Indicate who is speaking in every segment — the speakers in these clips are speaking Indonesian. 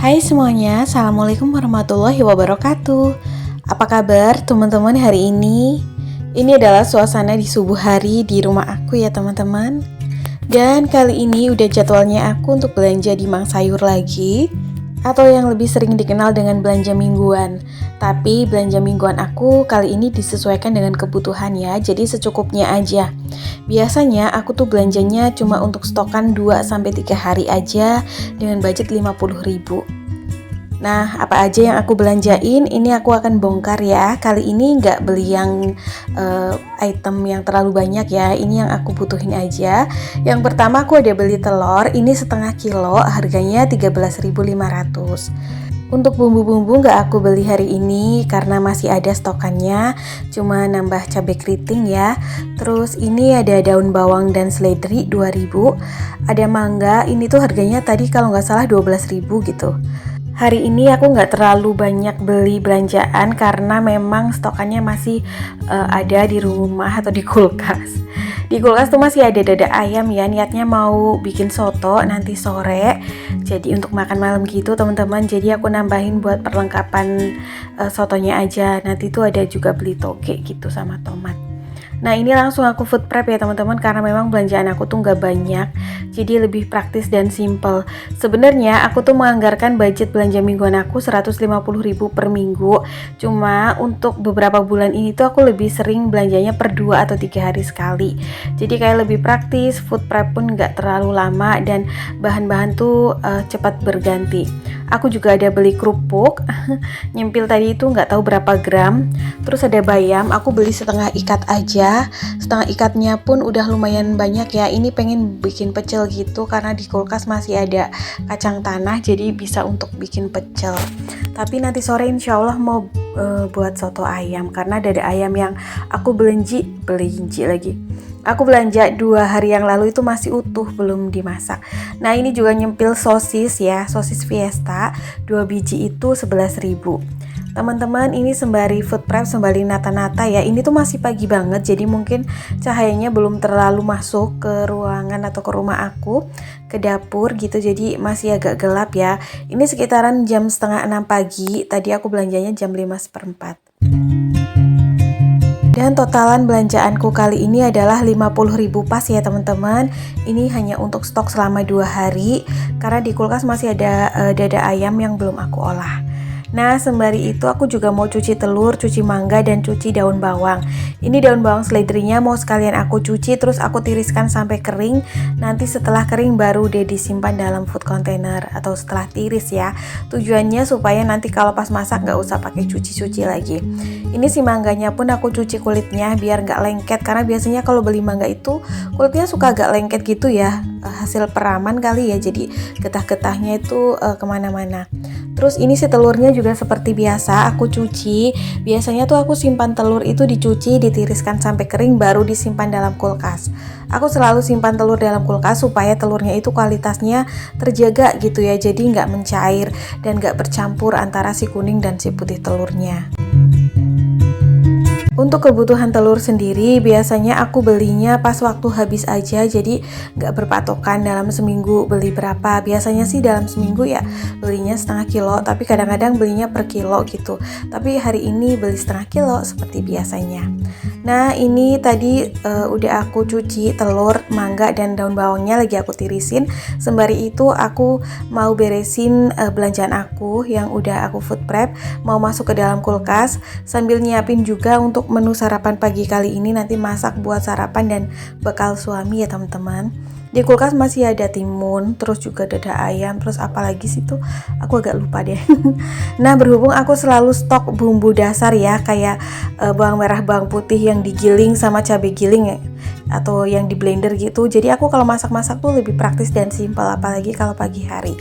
Speaker 1: Hai semuanya, Assalamualaikum warahmatullahi wabarakatuh. Apa kabar teman-teman hari ini? Ini adalah suasana di subuh hari di rumah aku ya teman-teman. Dan kali ini udah jadwalnya aku untuk belanja di Mang Sayur lagi, atau yang lebih sering dikenal dengan belanja mingguan. Tapi belanja mingguan aku kali ini disesuaikan dengan kebutuhan ya, jadi secukupnya aja. Biasanya aku tuh belanjanya cuma untuk stokan 2-3 hari aja dengan budget 50.000. Nah, apa aja yang aku belanjain, ini aku akan bongkar ya. Kali ini nggak beli yang item yang terlalu banyak ya. Ini yang aku butuhin aja. Yang pertama aku ada beli telur, ini setengah kilo, harganya 13.500. Untuk bumbu-bumbu nggak aku beli hari ini karena masih ada stokannya, cuma nambah cabai keriting ya. Terus ini ada daun bawang dan seledri 2.000. Ada mangga, ini tuh harganya tadi kalau nggak salah 12.000 gitu. Hari ini aku nggak terlalu banyak beli belanjaan karena memang stokannya masih ada di rumah atau di kulkas. Di kulkas tuh masih ada dada ayam ya, niatnya mau bikin soto nanti sore. Jadi untuk makan malam gitu teman-teman. Jadi aku nambahin buat perlengkapan sotonya aja. Nanti tuh ada juga beli toge gitu sama tomat. Nah ini langsung aku food prep ya teman-teman, karena memang belanjaan aku tuh nggak banyak, jadi lebih praktis dan simple. Sebenarnya aku tuh menganggarkan budget belanja mingguan aku 150.000 per minggu. Cuma untuk beberapa bulan ini tuh aku lebih sering belanjanya per 2 atau 3 hari sekali. Jadi kayak lebih praktis, food prep pun nggak terlalu lama dan bahan-bahan tuh cepat berganti. Aku juga ada beli kerupuk, nyempil tadi itu nggak tahu berapa gram. Terus ada bayam, aku beli setengah ikat aja. Setengah ikatnya pun udah lumayan banyak ya. Ini pengen bikin pecel gitu karena di kulkas masih ada kacang tanah, jadi bisa untuk bikin pecel. Tapi nanti sore insya Allah mau buat soto ayam karena dada ayam yang aku belinji lagi. Aku belanja 2 hari yang lalu itu masih utuh, belum dimasak. Nah ini juga nyempil sosis ya, sosis Fiesta 2 biji itu 11.000. Teman-teman, ini sembari food prep, sembari nata-nata ya. Ini tuh masih pagi banget, jadi mungkin cahayanya belum terlalu masuk ke ruangan atau ke rumah aku, ke dapur gitu, jadi masih agak gelap ya. Ini sekitaran jam 5:30 pagi, tadi aku belanjanya jam 5:15. Dan totalan belanjaanku kali ini adalah 50.000 pas ya teman-teman. Ini hanya untuk stok selama 2 hari karena di kulkas masih ada dada ayam yang belum aku olah. Nah sembari itu aku juga mau cuci telur, cuci mangga, dan cuci daun bawang. Ini daun bawang seledrinya mau sekalian aku cuci, terus aku tiriskan sampai kering. Nanti setelah kering baru deh disimpan dalam food container atau setelah tiris ya. Tujuannya supaya nanti kalau pas masak nggak usah pakai cuci-cuci lagi. Ini si mangganya pun aku cuci kulitnya biar nggak lengket, karena biasanya kalau beli mangga itu kulitnya suka agak lengket gitu ya. Hasil peraman kali ya, jadi getah-getahnya itu kemana-mana. Terus ini si telurnya juga seperti biasa aku cuci. Biasanya tuh aku simpan telur itu dicuci, ditiriskan sampai kering baru disimpan dalam kulkas. Aku selalu simpan telur dalam kulkas supaya telurnya itu kualitasnya terjaga gitu ya. Jadi nggak mencair dan nggak bercampur antara si kuning dan si putih telurnya. Untuk kebutuhan telur sendiri biasanya aku belinya pas waktu habis aja, jadi nggak berpatokan dalam seminggu beli berapa. Biasanya sih dalam seminggu ya belinya setengah kilo, tapi kadang-kadang belinya per kilo gitu. Tapi hari ini beli setengah kilo seperti biasanya. Nah ini tadi udah aku cuci telur, mangga, dan daun bawangnya lagi aku tirisin. Sembari itu aku mau beresin belanjaan aku yang udah aku food prep, mau masuk ke dalam kulkas sambil nyiapin juga untuk menu sarapan pagi kali ini, nanti masak buat sarapan dan bekal suami ya teman-teman. Di kulkas masih ada timun, terus juga dada ayam, terus apalagi sih tuh aku agak lupa deh. Nah berhubung aku selalu stok bumbu dasar ya, kayak bawang merah, bawang putih yang digiling sama cabai giling ya, atau yang di blender gitu. Jadi aku kalau masak-masak tuh lebih praktis dan simpel, apalagi kalau pagi hari.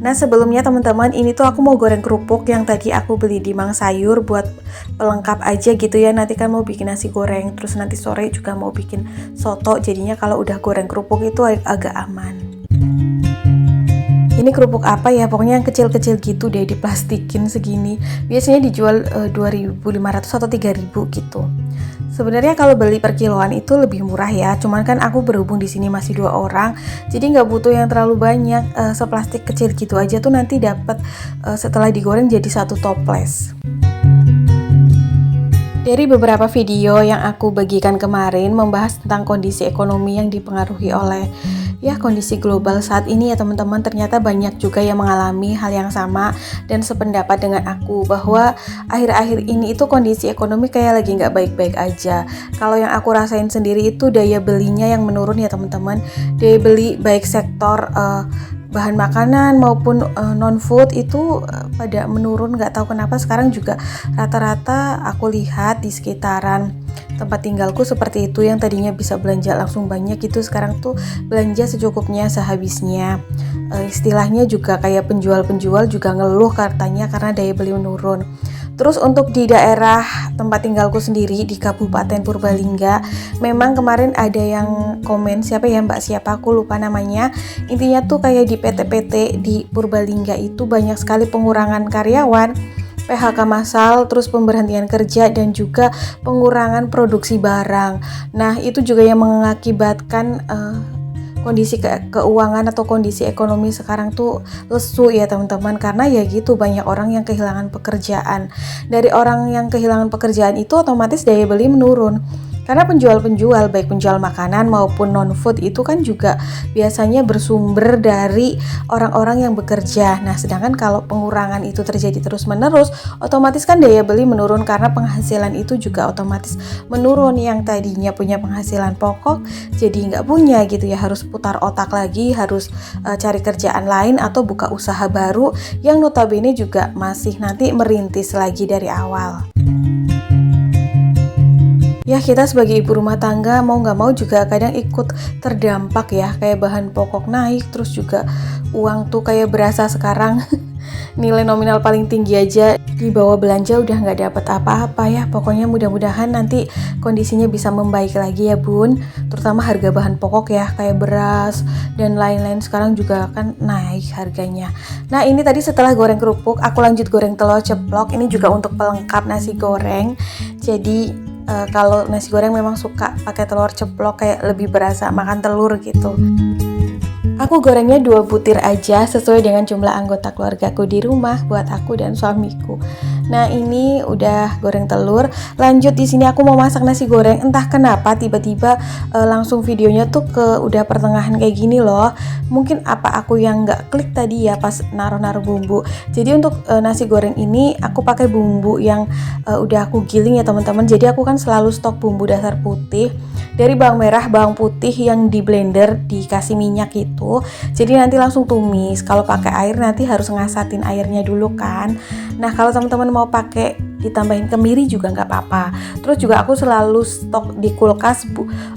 Speaker 1: Nah sebelumnya teman-teman, ini tuh aku mau goreng kerupuk yang tadi aku beli di Mang Sayur buat pelengkap aja gitu ya. Nanti kan mau bikin nasi goreng, terus nanti sore juga mau bikin soto. Jadinya kalau udah goreng kerupuk itu agak aman. Ini kerupuk apa ya, pokoknya yang kecil-kecil gitu deh, diplastikin segini. Biasanya dijual 2.500 atau 3.000 gitu. Sebenarnya kalau beli per kiloan itu lebih murah ya, cuman kan aku berhubung di sini masih 2 orang, jadi nggak butuh yang terlalu banyak. Seplastik kecil gitu aja tuh nanti dapat setelah digoreng jadi 1 toples. Dari beberapa video yang aku bagikan kemarin membahas tentang kondisi ekonomi yang dipengaruhi oleh kondisi global saat ini ya teman-teman, ternyata banyak juga yang mengalami hal yang sama dan sependapat dengan aku bahwa akhir-akhir ini itu kondisi ekonomi kayak lagi nggak baik-baik aja. Kalau yang aku rasain sendiri itu daya belinya yang menurun ya teman-teman, daya beli baik sektor bahan makanan maupun non-food itu pada menurun. Nggak tahu kenapa sekarang juga rata-rata aku lihat di sekitaran tempat tinggalku seperti itu, yang tadinya bisa belanja langsung banyak itu sekarang tuh belanja secukupnya sehabisnya. Istilahnya juga kayak penjual-penjual juga ngeluh katanya karena daya beli menurun. Terus untuk di daerah tempat tinggalku sendiri di Kabupaten Purbalingga, memang kemarin ada yang komen, siapa ya Mbak siapa aku lupa namanya. Intinya tuh kayak di PT-PT di Purbalingga itu banyak sekali pengurangan karyawan, PHK massal, terus pemberhentian kerja dan juga pengurangan produksi barang. Nah, itu juga yang mengakibatkan kondisi keuangan atau kondisi ekonomi sekarang tuh lesu ya teman-teman, karena ya gitu banyak orang yang kehilangan pekerjaan. Dari orang yang kehilangan pekerjaan itu otomatis daya beli menurun. Karena penjual-penjual baik penjual makanan maupun non-food itu kan juga biasanya bersumber dari orang-orang yang bekerja. Nah, sedangkan kalau pengurangan itu terjadi terus-menerus, otomatis kan daya beli menurun karena penghasilan itu juga otomatis menurun. Yang tadinya punya penghasilan pokok jadi nggak punya gitu ya, harus putar otak lagi, harus cari kerjaan lain atau buka usaha baru yang notabene juga masih nanti merintis lagi dari awal. Ya, kita sebagai ibu rumah tangga mau nggak mau juga kadang ikut terdampak ya, kayak bahan pokok naik, terus juga uang tuh kayak berasa sekarang nilai nominal paling tinggi aja dibawa belanja udah nggak dapat apa-apa ya. Pokoknya mudah-mudahan nanti kondisinya bisa membaik lagi ya bun, terutama harga bahan pokok ya kayak beras dan lain-lain sekarang juga kan naik harganya. Nah, ini tadi setelah goreng kerupuk aku lanjut goreng telur ceplok. Ini juga untuk pelengkap nasi goreng. Jadi kalau nasi goreng memang suka pakai telur ceplok, kayak lebih berasa makan telur gitu. Aku gorengnya 2 butir aja sesuai dengan jumlah anggota keluargaku di rumah buat aku dan suamiku. Nah, ini udah goreng telur. Lanjut di sini aku mau masak nasi goreng. Entah kenapa tiba-tiba langsung videonya tuh ke udah pertengahan kayak gini loh. Mungkin apa aku yang nggak klik tadi ya pas naruh-naruh bumbu. Jadi untuk nasi goreng ini aku pakai bumbu yang udah aku giling ya teman-teman. Jadi aku kan selalu stok bumbu dasar putih dari bawang merah, bawang putih yang di blender dikasih minyak itu. Jadi nanti langsung tumis. Kalau pakai air nanti harus ngasatin airnya dulu kan. Nah, kalau teman-teman mau pakai ditambahin kemiri juga nggak apa-apa. Terus juga aku selalu stok di kulkas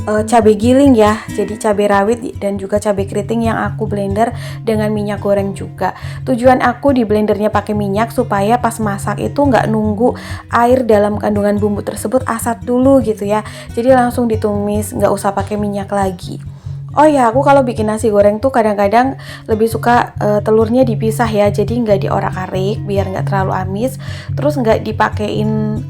Speaker 1: cabai giling ya. Jadi cabai rawit dan juga cabai keriting yang aku blender dengan minyak goreng juga. Tujuan aku di blendernya pakai minyak supaya pas masak itu nggak nunggu air dalam kandungan bumbu tersebut asat dulu gitu ya. Jadi langsung ditumis, nggak usah pakai minyak lagi. Oh ya, aku kalau bikin nasi goreng tuh kadang-kadang lebih suka telurnya dipisah ya, jadi nggak diorak-arik biar nggak terlalu amis. Terus nggak dipakein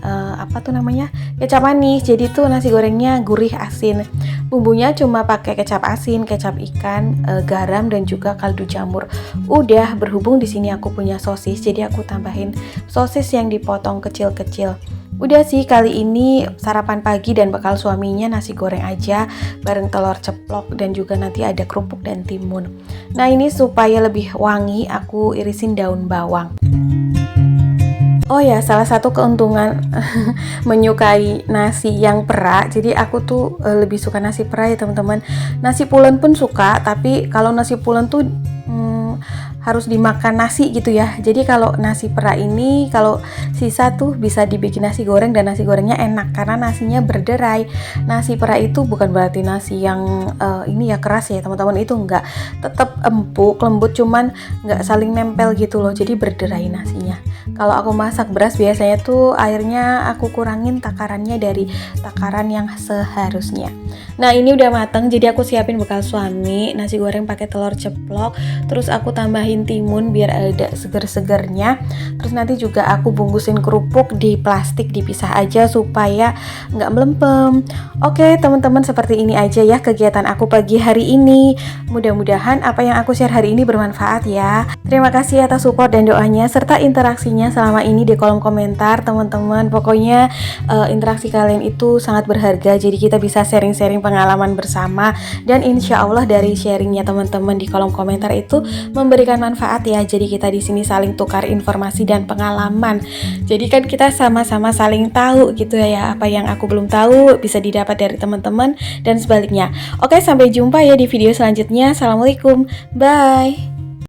Speaker 1: kecap manis. Jadi tuh nasi gorengnya gurih asin. Bumbunya cuma pakai kecap asin, kecap ikan, garam dan juga kaldu jamur. Udah, berhubung di sini aku punya sosis, jadi aku tambahin sosis yang dipotong kecil-kecil. Udah sih, kali ini sarapan pagi dan bekal suaminya nasi goreng aja bareng telur ceplok dan juga nanti ada kerupuk dan timun. Nah, ini supaya lebih wangi aku irisin daun bawang. Oh ya, salah satu keuntungan menyukai nasi yang perak, jadi aku tuh lebih suka nasi perak ya teman-teman. Nasi pulen pun suka, tapi kalau nasi pulen tuh harus dimakan nasi gitu ya. Jadi kalau nasi perak ini kalau sisa tuh bisa dibikin nasi goreng dan nasi gorengnya enak karena nasinya berderai. Nasi perak itu bukan berarti nasi yang ini ya keras ya teman-teman, itu enggak, tetap empuk lembut, cuman enggak saling nempel gitu loh, jadi berderai nasinya. Kalau aku masak beras biasanya tuh airnya aku kurangin takarannya dari takaran yang seharusnya. Nah ini udah mateng, jadi aku siapin bekal suami, nasi goreng pakai telur ceplok, terus aku tambahin timun biar ada seger-segernya. Terus nanti juga aku bungkusin kerupuk di plastik, dipisah aja supaya nggak melempem. Oke teman-teman, seperti ini aja ya kegiatan aku pagi hari ini. Mudah-mudahan apa yang aku share hari ini bermanfaat ya. Terima kasih atas support dan doanya serta interaksinya selama ini di kolom komentar teman-teman. Pokoknya interaksi kalian itu sangat berharga, jadi kita bisa sharing-sharing pengalaman bersama, dan insya Allah dari sharingnya teman-teman di kolom komentar itu memberikan manfaat ya. Jadi kita di sini saling tukar informasi dan pengalaman. Jadi kan kita sama-sama saling tahu gitu ya, apa yang aku belum tahu bisa didapat dari teman-teman dan sebaliknya. Oke, sampai jumpa ya di video selanjutnya. Assalamualaikum, bye.